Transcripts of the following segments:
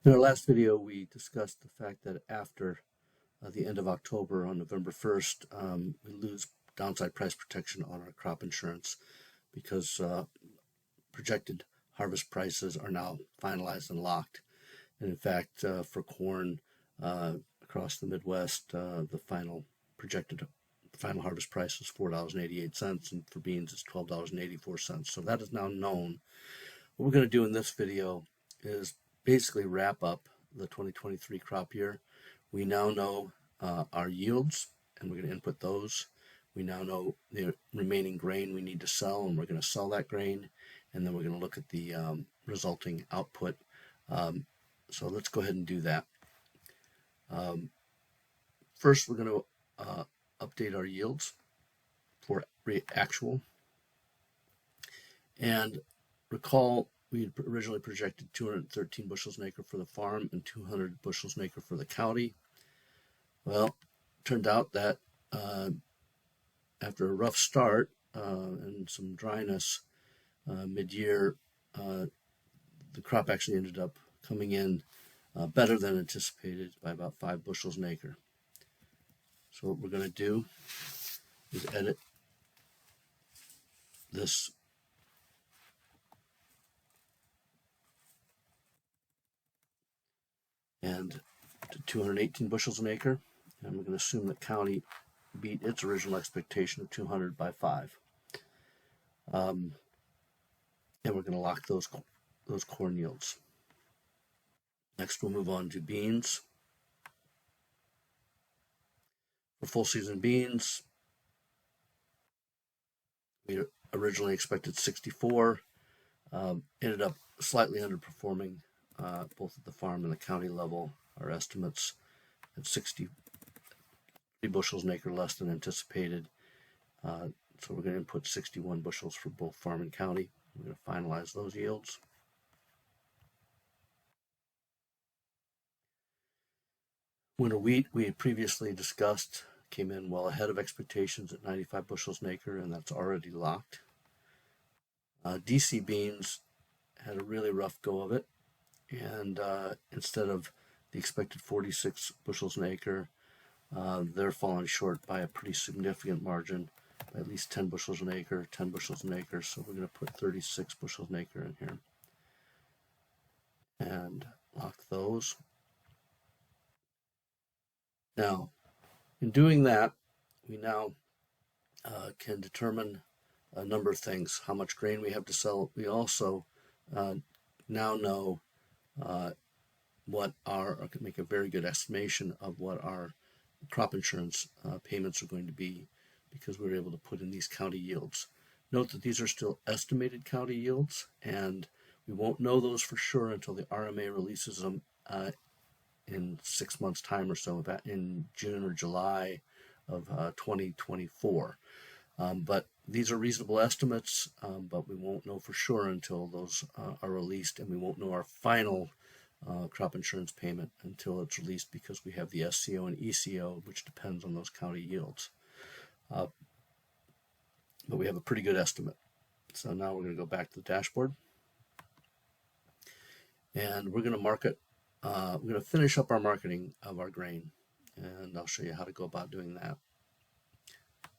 In our last video, we discussed the fact that after the end of October, on November 1st, we lose downside price protection on our crop insurance because projected harvest prices are now finalized and locked. And in fact, for corn across the Midwest, the projected final harvest price is $4.88, and for beans it's $12.84. So that is now known. What we're going to do in this video is basically wrap up the 2023 crop year. We now know our yields, and we're going to input those. We now know the remaining grain we need to sell, and we're going to sell that grain, and then we're going to look at the resulting output. So let's go ahead and do that. First, we're going to update our yields for actual. And recall, we had originally projected 213 bushels an acre for the farm and 200 bushels an acre for the county. Well, it turned out that after a rough start and some dryness mid-year, the crop actually ended up coming in better than anticipated by about 5 bushels an acre. So what we're going to do is edit this and to 218 bushels an acre, and we're going to assume that county beat its original expectation of 200 by 5. And we're going to lock those corn yields. Next, we'll move on to beans. For full season beans, we originally expected 64, ended up slightly underperforming both at the farm and the county level. Our estimates at 63 bushels an acre less than anticipated. So we're going to input 61 bushels for both farm and county. We're going to finalize those yields. Winter wheat, we had previously discussed, came in well ahead of expectations at 95 bushels an acre, and that's already locked. DC beans had a really rough go of it, and instead of the expected 46 bushels an acre, they're falling short by a pretty significant margin, by at least 10 bushels an acre, 10 bushels an acre. So we're going to put 36 bushels an acre in here and lock those. Now, in doing that, we now can determine a number of things: how much grain we have to sell. We also now know can make a very good estimation of what our crop insurance payments are going to be, because we were able to put in these county yields. Note that these are still estimated county yields, and we won't know those for sure until the RMA releases them in 6 months' time or so, in June or July of 2024. But these are reasonable estimates, but we won't know for sure until those are released, and we won't know our final crop insurance payment until it's released, because we have the SCO and ECO, which depends on those county yields. But we have a pretty good estimate. So now we're going to go back to the dashboard, and we're going to market. We're going to finish up our marketing of our grain, and I'll show you how to go about doing that.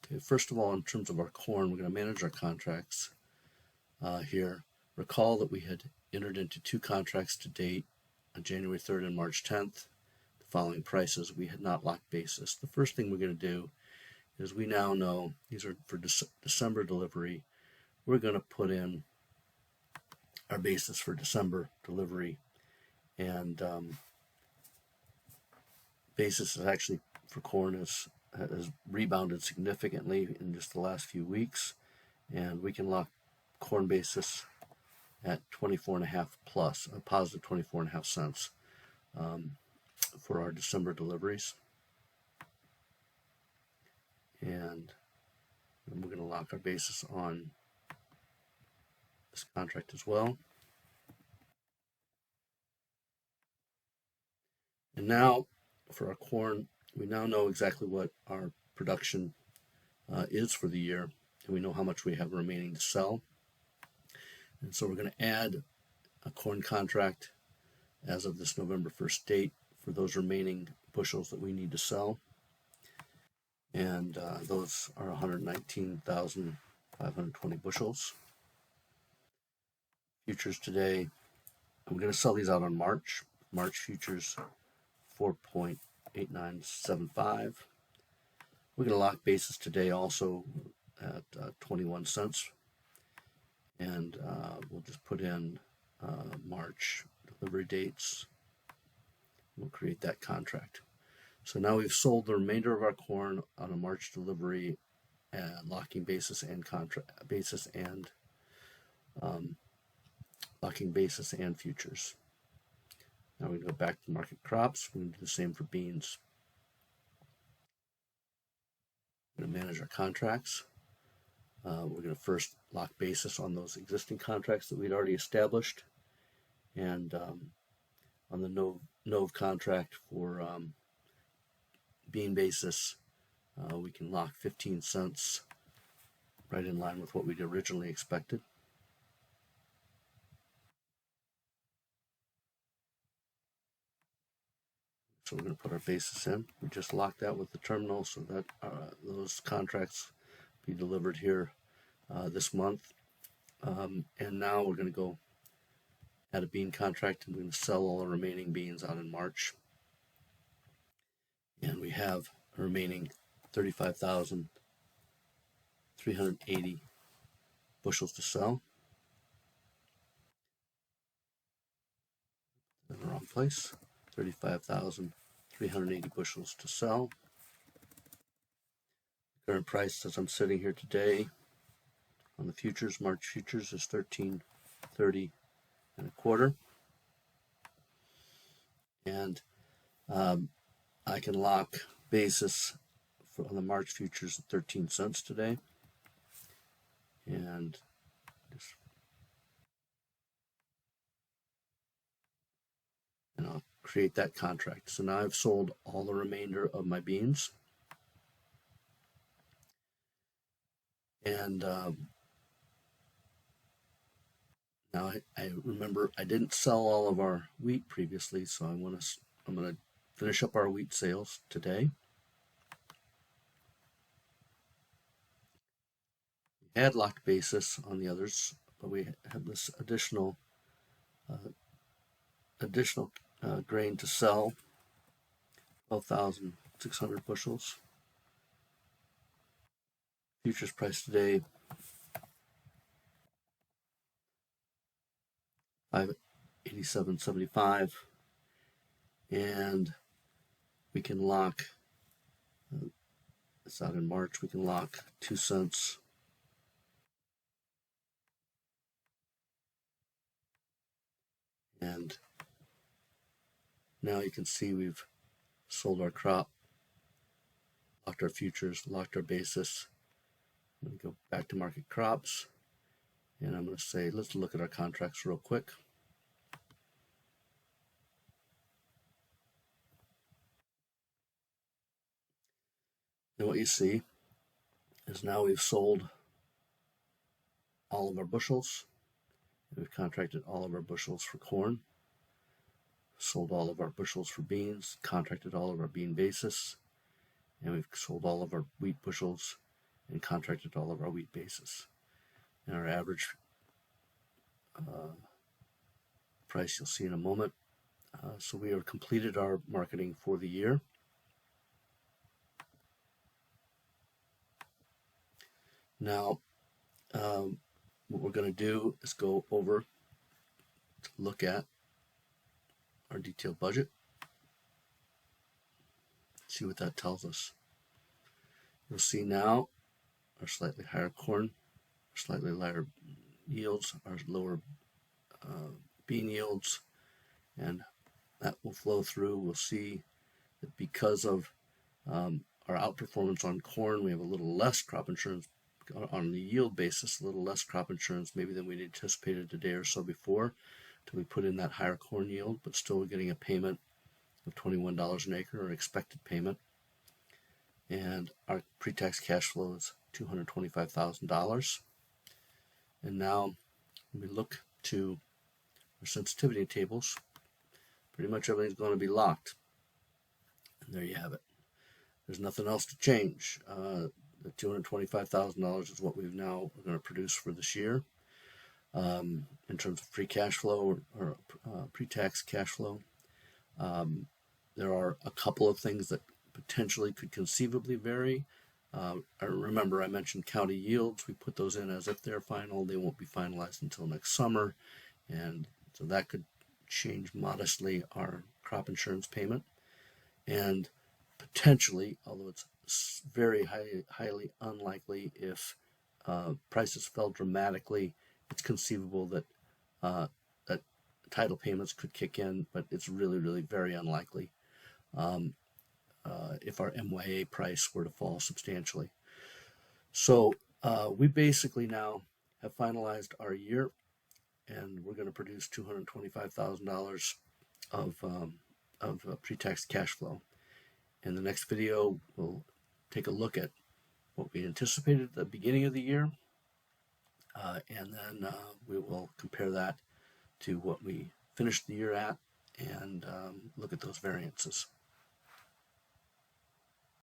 Okay, first of all, in terms of our corn, we're going to manage our contracts here. Recall that we had entered into 2 contracts to date on January 3rd and March 10th. The following prices, we had not locked basis. The first thing we're going to do is, we now know these are for December delivery. We're going to put in our basis for December delivery, and basis is actually for corn has rebounded significantly in just the last few weeks, and we can lock corn basis at 24.5 plus, a positive 24.5 cents for our December deliveries. And we're going to lock our basis on this contract as well. And now for our corn, we now know exactly what our production is for the year, and we know how much we have remaining to sell. And so we're going to add a corn contract as of this November 1st date for those remaining bushels that we need to sell. And those are 119,520 bushels. Futures today, I'm going to sell these out on March. March futures 4.8975. We're going to lock basis today also at 21 cents. And we'll just put in March delivery dates. We'll create that contract. So now we've sold the remainder of our corn on a March delivery at locking basis and contract basis and locking basis and futures. Now we go back to market crops. We can do the same for beans. We're going to manage our contracts. We're going to first lock basis on those existing contracts that we'd already established, and on the NOV contract for bean basis, we can lock 15 cents, right in line with what we'd originally expected. So we're going to put our basis in. We just locked that with the terminal so that those contracts be delivered here this month. And now we're going to go add a bean contract, and we're going to sell all the remaining beans out in March. And we have a remaining 35,380 bushels to sell. In the wrong place. 35,380 bushels to sell. Current price as I'm sitting here today on the futures, March futures, is $13.30 and a quarter. And I can lock basis on the March futures at 13 cents today. And I'll create that contract. So now I've sold all the remainder of my beans. And now I remember I didn't sell all of our wheat previously, so I'm going to finish up our wheat sales today. We had locked basis on the others, but we have this additional grain to sell, 12,600 bushels. Futures price today, $587.75, and we can lock. It's out in March. We can lock 2 cents. And now you can see we've sold our crop, locked our futures, locked our basis. I'm going to go back to market crops, and I'm going to say, let's look at our contracts real quick. And what you see is now we've sold all of our bushels. We've contracted all of our bushels for corn, sold all of our bushels for beans, contracted all of our bean basis, and we've sold all of our wheat bushels and contracted all of our wheat basis. And our average price you'll see in a moment. So we have completed our marketing for the year. Now, what we're going to do is go over to look at our detailed budget, see what that tells us. You'll see now our slightly higher corn, slightly lighter yields, our lower bean yields, and that will flow through. We'll see that because of our outperformance on corn, we have a little less crop insurance on the yield basis, a little less crop insurance maybe than we'd anticipated a day or so before, till we put in that higher corn yield, but still we're getting a payment of $21 an acre, or expected payment. And our pre-tax cash flow is $225,000. And now when we look to our sensitivity tables, pretty much everything's going to be locked. And there you have it. There's nothing else to change. The $225,000 is what we're going to produce for this year. In terms of free cash flow or pre-tax cash flow, there are a couple of things that potentially could conceivably vary. Remember, I mentioned county yields. We put those in as if they're final. They won't be finalized until next summer, and so that could change modestly our crop insurance payment. And potentially, although it's very highly unlikely, if prices fell dramatically, it's conceivable that that title payments could kick in, but it's really very unlikely if our MYA price were to fall substantially. So we basically now have finalized our year, and we're going to produce $225,000 of pre-tax cash flow. In the next video, we'll take a look at what we anticipated at the beginning of the year, and then we will compare that to what we finished the year at and look at those variances.